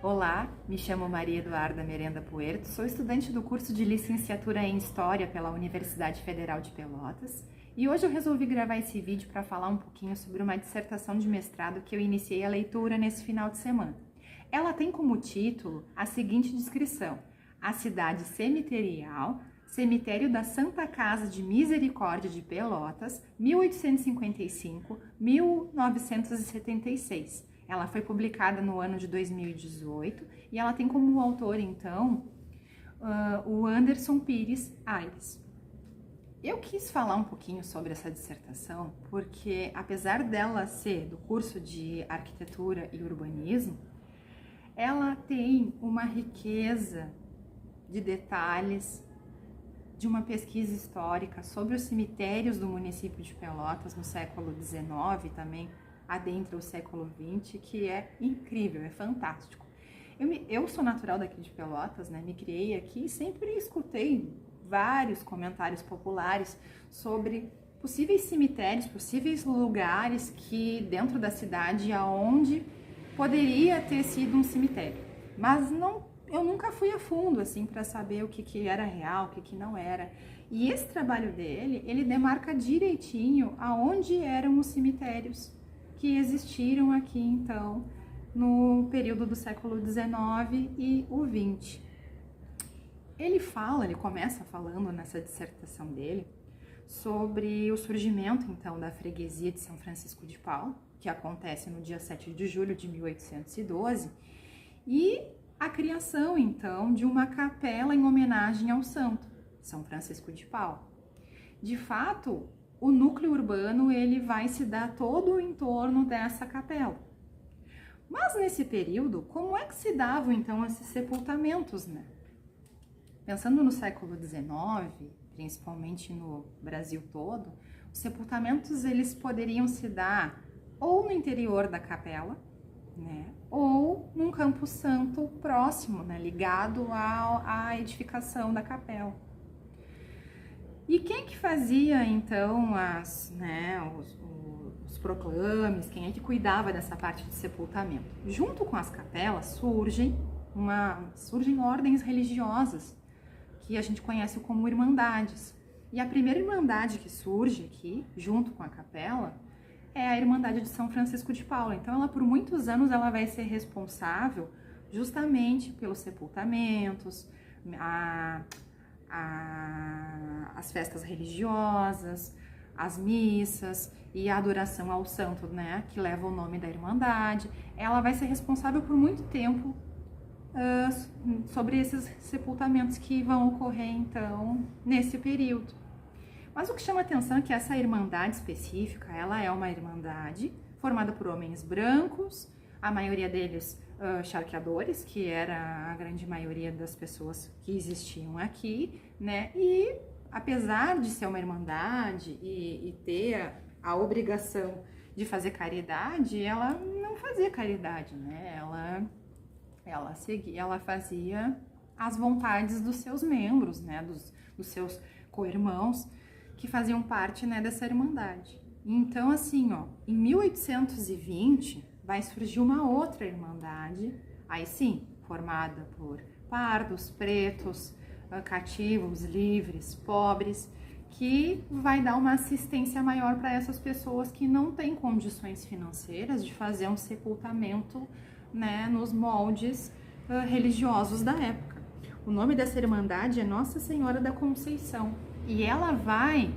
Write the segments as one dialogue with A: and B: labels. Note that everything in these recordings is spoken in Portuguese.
A: Olá, me chamo Maria Eduarda Merenda Puerto, sou estudante do curso de Licenciatura em História pela Universidade Federal de Pelotas e hoje eu resolvi gravar esse vídeo para falar um pouquinho sobre uma dissertação de mestrado que eu iniciei a leitura nesse final de semana. Ela tem como título a seguinte descrição: A Cidade Cemiterial, Cemitério da Santa Casa de Misericórdia de Pelotas, 1855-1976. Ela foi publicada no ano de 2018 e ela tem como autor, então, o Anderson Pires Aires. Eu quis falar um pouquinho sobre essa dissertação porque, apesar dela ser do curso de Arquitetura e Urbanismo, ela tem uma riqueza de detalhes, de uma pesquisa histórica sobre os cemitérios do município de Pelotas no século XIX, também adentra o século XX, que é incrível, é fantástico. Eu sou natural daqui de Pelotas, né? Me criei aqui e sempre escutei vários comentários populares sobre possíveis cemitérios, possíveis lugares que dentro da cidade aonde poderia ter sido um cemitério. Mas eu nunca fui a fundo assim para saber o que era real, o que não era. E esse trabalho dele, ele demarca direitinho aonde eram os cemitérios que existiram aqui, então, no período do século XIX e o XX. Ele começa falando nessa dissertação dele sobre o surgimento, então, da freguesia de São Francisco de Paula, que acontece no dia 7 de julho de 1812, e a criação, então, de uma capela em homenagem ao santo, São Francisco de Paula. De fato, o núcleo urbano ele vai se dar todo em torno dessa capela. Mas nesse período, como é que se davam então esses sepultamentos, né? Pensando no século XIX, principalmente no Brasil todo, os sepultamentos eles poderiam se dar ou no interior da capela, né? Ou num campo santo próximo, né? Ligado à edificação da capela. E quem que fazia, então, os proclames, quem é que cuidava dessa parte de sepultamento? Junto com as capelas surgem ordens religiosas, que a gente conhece como irmandades. E a primeira irmandade que surge aqui, junto com a capela, é a Irmandade de São Francisco de Paula. Então, ela por muitos anos ela vai ser responsável justamente pelos sepultamentos, as festas religiosas, as missas e a adoração ao santo, né, que leva o nome da Irmandade. Ela vai ser responsável por muito tempo sobre esses sepultamentos que vão ocorrer, então, nesse período. Mas o que chama atenção é que essa Irmandade específica, ela é uma Irmandade formada por homens brancos, a maioria deles charqueadores, que era a grande maioria das pessoas que existiam aqui, né? E apesar de ser uma irmandade e ter a obrigação de fazer caridade, ela não fazia caridade, né? Ela fazia as vontades dos seus membros, né? Dos seus co-irmãos que faziam parte, né, dessa irmandade. Então, assim, em 1820 vai surgir uma outra irmandade, aí sim, formada por pardos, pretos, cativos, livres, pobres, que vai dar uma assistência maior para essas pessoas que não têm condições financeiras de fazer um sepultamento, né, nos moldes religiosos da época. O nome dessa irmandade é Nossa Senhora da Conceição e ela vai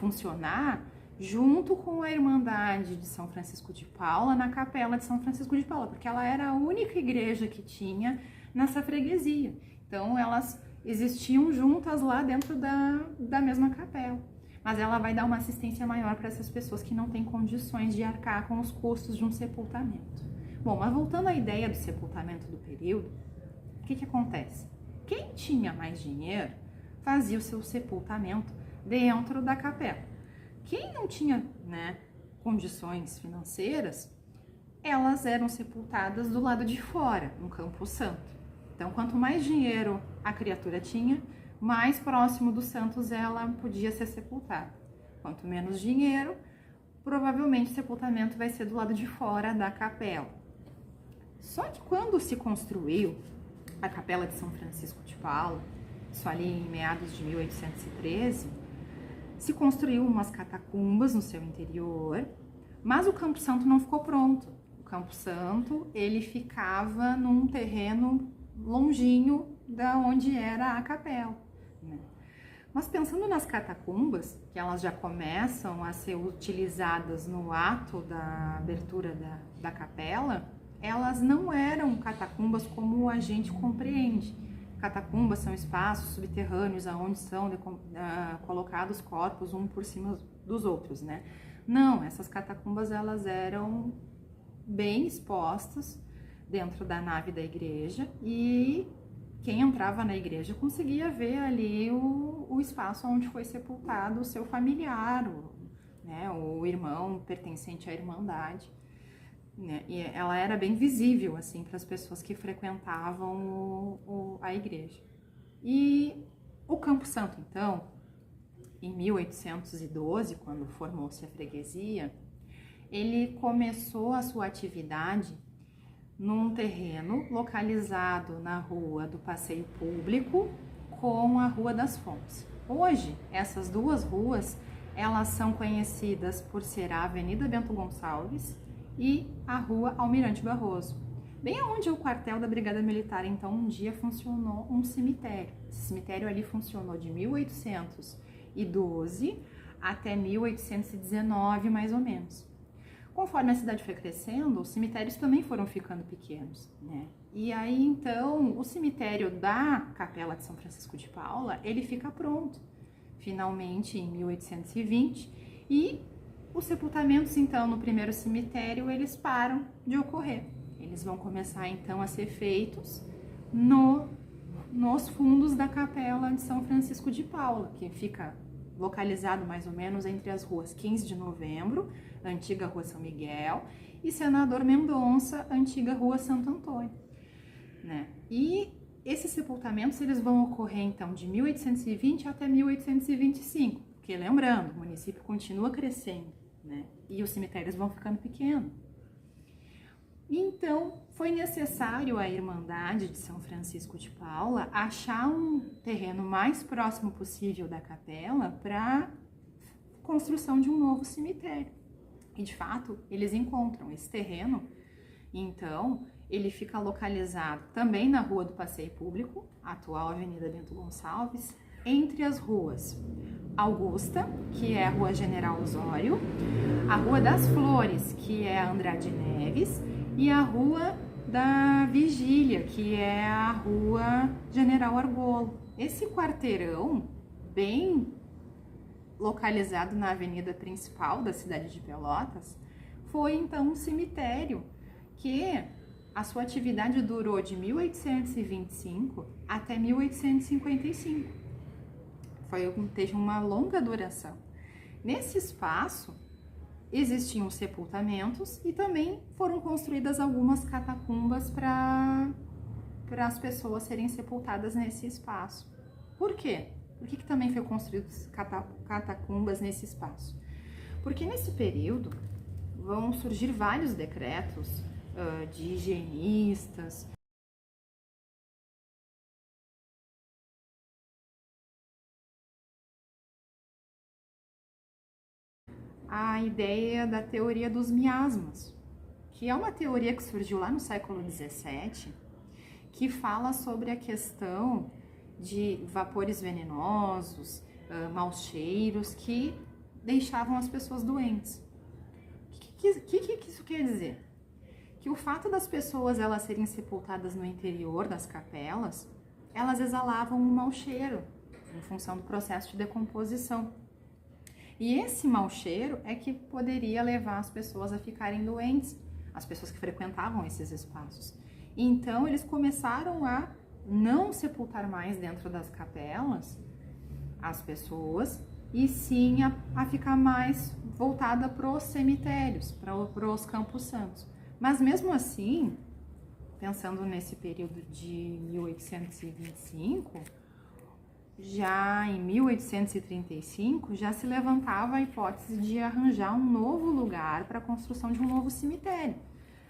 A: funcionar junto com a Irmandade de São Francisco de Paula, na Capela de São Francisco de Paula, porque ela era a única igreja que tinha nessa freguesia. Então, elas existiam juntas lá dentro da mesma capela. Mas ela vai dar uma assistência maior para essas pessoas que não têm condições de arcar com os custos de um sepultamento. Bom, mas voltando à ideia do sepultamento do período, o que acontece? Quem tinha mais dinheiro fazia o seu sepultamento dentro da capela. Quem não tinha, né, condições financeiras, elas eram sepultadas do lado de fora, no Campo Santo. Então, quanto mais dinheiro a criatura tinha, mais próximo dos santos ela podia ser sepultada. Quanto menos dinheiro, provavelmente o sepultamento vai ser do lado de fora da capela. Só que quando se construiu a Capela de São Francisco de Paula, isso ali em meados de 1813, se construiu umas catacumbas no seu interior, mas o Campo Santo não ficou pronto. O Campo Santo, ele ficava num terreno longinho da onde era a capela, né? Mas pensando nas catacumbas, que elas já começam a ser utilizadas no ato da abertura da capela, elas não eram catacumbas como a gente compreende. Catacumbas são espaços subterrâneos onde são colocados corpos um por cima dos outros, né? Não, essas catacumbas elas eram bem expostas dentro da nave da igreja e quem entrava na igreja conseguia ver ali o espaço onde foi sepultado o seu familiar, né, o irmão pertencente à Irmandade, né, e ela era bem visível assim para as pessoas que frequentavam a igreja. E o Campo Santo, então, em 1812, quando formou-se a freguesia, ele começou a sua atividade num terreno localizado na Rua do Passeio Público com a Rua das Fontes. Hoje, essas duas ruas, elas são conhecidas por ser a Avenida Bento Gonçalves e a Rua Almirante Barroso. Bem onde o quartel da Brigada Militar, então, um dia funcionou um cemitério. Esse cemitério ali funcionou de 1812 até 1819, mais ou menos. Conforme a cidade foi crescendo, os cemitérios também foram ficando pequenos, né? E aí, então, o cemitério da Capela de São Francisco de Paula, ele fica pronto, finalmente, em 1820, e os sepultamentos, então, no primeiro cemitério, eles param de ocorrer. Eles vão começar, então, a ser feitos nos fundos da Capela de São Francisco de Paula, que fica localizado mais ou menos entre as ruas 15 de Novembro, antiga Rua São Miguel, e Senador Mendonça, antiga Rua Santo Antônio, né? E esses sepultamentos eles vão ocorrer então de 1820 até 1825, porque lembrando, o município continua crescendo, né? E os cemitérios vão ficando pequenos. Então, foi necessário à Irmandade de São Francisco de Paula achar um terreno mais próximo possível da capela para construção de um novo cemitério. E, de fato, eles encontram esse terreno. Então, ele fica localizado também na Rua do Passeio Público, atual Avenida Bento Gonçalves, entre as ruas Augusta, que é a Rua General Osório, a Rua das Flores, que é a Andrade Neves, e a Rua da Vigília, que é a Rua General Argolo. Esse quarteirão, bem localizado na avenida principal da cidade de Pelotas, foi então um cemitério que a sua atividade durou de 1825 até 1855. Teve uma longa duração. Nesse espaço, existiam sepultamentos e também foram construídas algumas catacumbas para as pessoas serem sepultadas nesse espaço. Por quê? Por que também foi construídas catacumbas nesse espaço? Porque nesse período vão surgir vários decretos de higienistas, a ideia da teoria dos miasmas, que é uma teoria que surgiu lá no século XVII, que fala sobre a questão de vapores venenosos, maus cheiros, que deixavam as pessoas doentes. O que isso quer dizer? Que o fato das pessoas elas serem sepultadas no interior das capelas, elas exalavam um mau cheiro, em função do processo de decomposição. E esse mau cheiro é que poderia levar as pessoas a ficarem doentes, as pessoas que frequentavam esses espaços. Então, eles começaram a não sepultar mais dentro das capelas as pessoas, e sim a ficar mais voltada para os cemitérios, para os campos santos. Mas mesmo assim, pensando nesse período de 1825, já em 1835, já se levantava a hipótese de arranjar um novo lugar para a construção de um novo cemitério.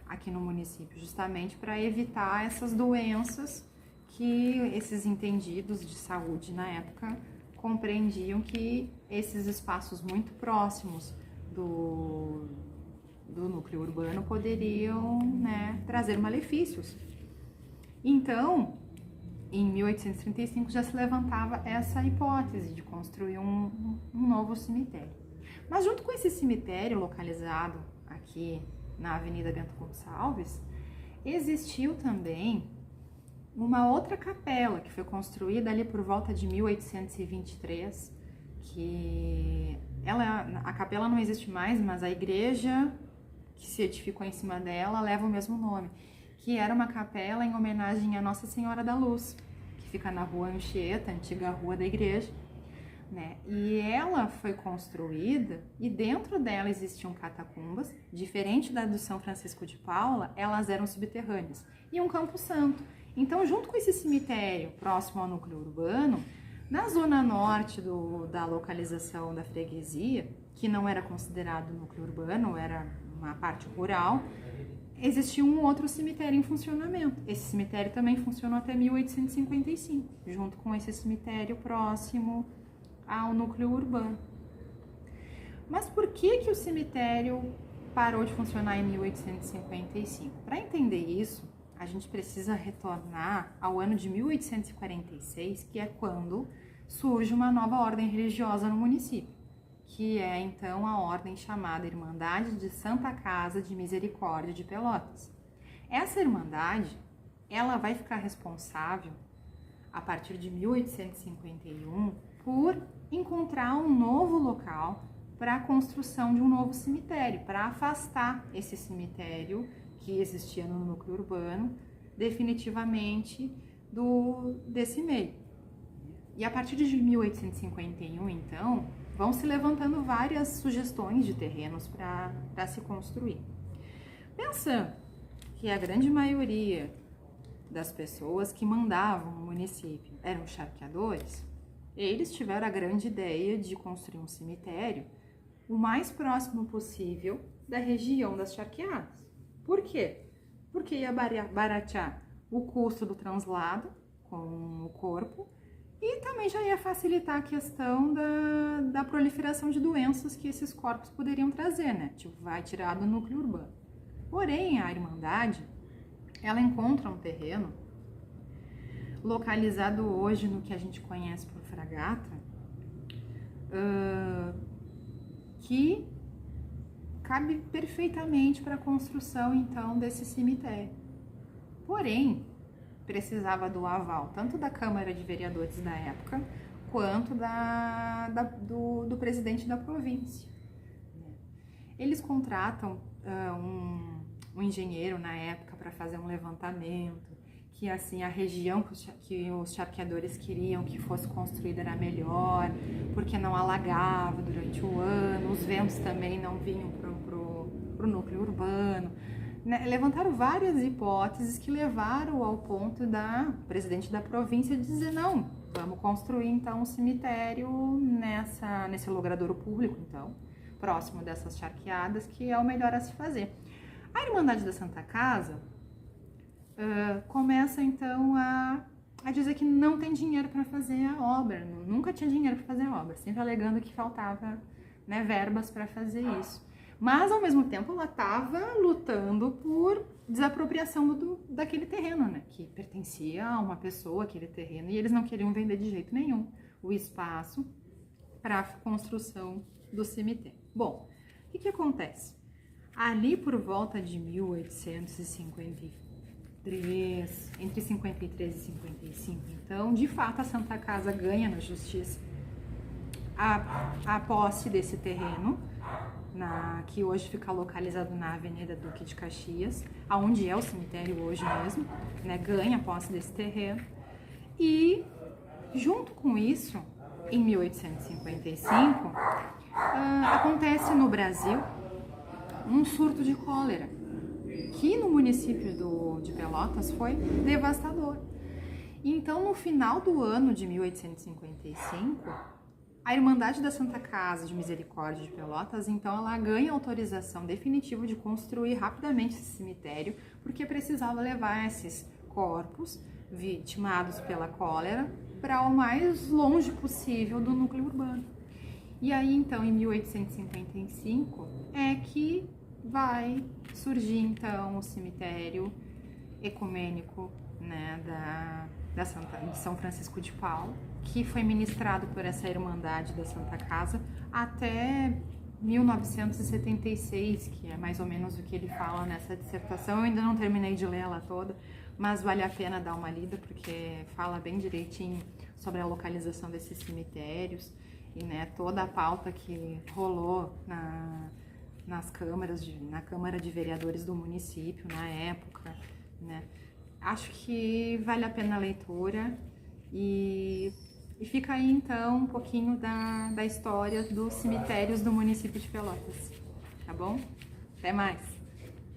A: aqui no município, justamente para evitar essas doenças que esses entendidos de saúde na época compreendiam que esses espaços muito próximos do núcleo urbano poderiam, né, trazer malefícios. Então, em 1835 já se levantava essa hipótese de construir um novo cemitério. Mas junto com esse cemitério localizado aqui na Avenida Bento Gonçalves, existiu também uma outra capela que foi construída ali por volta de 1823, que a capela não existe mais, mas a igreja que se edificou em cima dela leva o mesmo nome, que era uma capela em homenagem a Nossa Senhora da Luz, que fica na Rua Anchieta, antiga rua da igreja, né? E ela foi construída e dentro dela existiam catacumbas, diferente da do São Francisco de Paula, elas eram subterrâneas, e um campo santo. Então, junto com esse cemitério próximo ao núcleo urbano, na zona norte da localização da freguesia, que não era considerado núcleo urbano, era uma parte rural, existia um outro cemitério em funcionamento. Esse cemitério também funcionou até 1855, junto com esse cemitério próximo ao núcleo urbano. Mas por que o cemitério parou de funcionar em 1855? Para entender isso, a gente precisa retornar ao ano de 1846, que é quando surge uma nova ordem religiosa no município, que é então a ordem chamada Irmandade de Santa Casa de Misericórdia de Pelotas. Essa irmandade, ela vai ficar responsável, a partir de 1851, por encontrar um novo local para a construção de um novo cemitério, para afastar esse cemitério que existia no núcleo urbano definitivamente desse meio. E a partir de 1851, então, vão se levantando várias sugestões de terrenos para se construir. Pensando que a grande maioria das pessoas que mandavam no município eram charqueadores, eles tiveram a grande ideia de construir um cemitério o mais próximo possível da região das charqueadas. Por quê? Porque ia baratear o custo do translado com o corpo e também já ia facilitar a questão da proliferação de doenças que esses corpos poderiam trazer, né? Tipo, vai tirar do núcleo urbano. Porém, a Irmandade, ela encontra um terreno localizado hoje no que a gente conhece por Fragata, que cabe perfeitamente para a construção, então, desse cemitério. Porém, precisava do aval tanto da Câmara de Vereadores da época, quanto do presidente da província. Eles contratam um engenheiro na época para fazer um levantamento, que assim a região que os charqueadores queriam que fosse construída era melhor, porque não alagava durante o ano, os ventos também não vinham pro núcleo urbano. Né? Levantaram várias hipóteses que levaram ao ponto da presidente da província dizer: não, vamos construir então um cemitério nesse logradouro público, então, próximo dessas charqueadas, que é o melhor a se fazer. A Irmandade da Santa Casa começa então a dizer que não tem dinheiro para fazer a obra, nunca tinha dinheiro para fazer a obra, sempre alegando que faltava, né, verbas para fazer isso. Mas ao mesmo tempo ela estava lutando por desapropriação daquele terreno, né, que pertencia a uma pessoa, aquele terreno, e eles não queriam vender de jeito nenhum o espaço para a construção do cemitério. Bom, o que acontece? Ali por volta de 1853, entre 53 e 55, então, de fato, a Santa Casa ganha na justiça a posse desse terreno, que hoje fica localizado na Avenida Duque de Caxias, onde é o cemitério hoje mesmo, né, ganha a posse desse terreno. E, junto com isso, em 1855, acontece no Brasil um surto de cólera, que no município de Pelotas foi devastador. Então, no final do ano de 1855, A Irmandade da Santa Casa de Misericórdia de Pelotas, então, ela ganha autorização definitiva de construir rapidamente esse cemitério, porque precisava levar esses corpos vitimados pela cólera para o mais longe possível do núcleo urbano. E aí, então, em 1855, é que vai surgir, então, o cemitério ecumênico, né, de São Francisco de Paula, que foi ministrado por essa Irmandade da Santa Casa até 1976, que é mais ou menos o que ele fala nessa dissertação. Eu ainda não terminei de ler ela toda, mas vale a pena dar uma lida, porque fala bem direitinho sobre a localização desses cemitérios e, né, toda a pauta que rolou na Câmara de Vereadores do município na época, né. Acho que vale a pena a leitura e fica aí então um pouquinho da história dos cemitérios do município de Pelotas, tá bom? Até mais!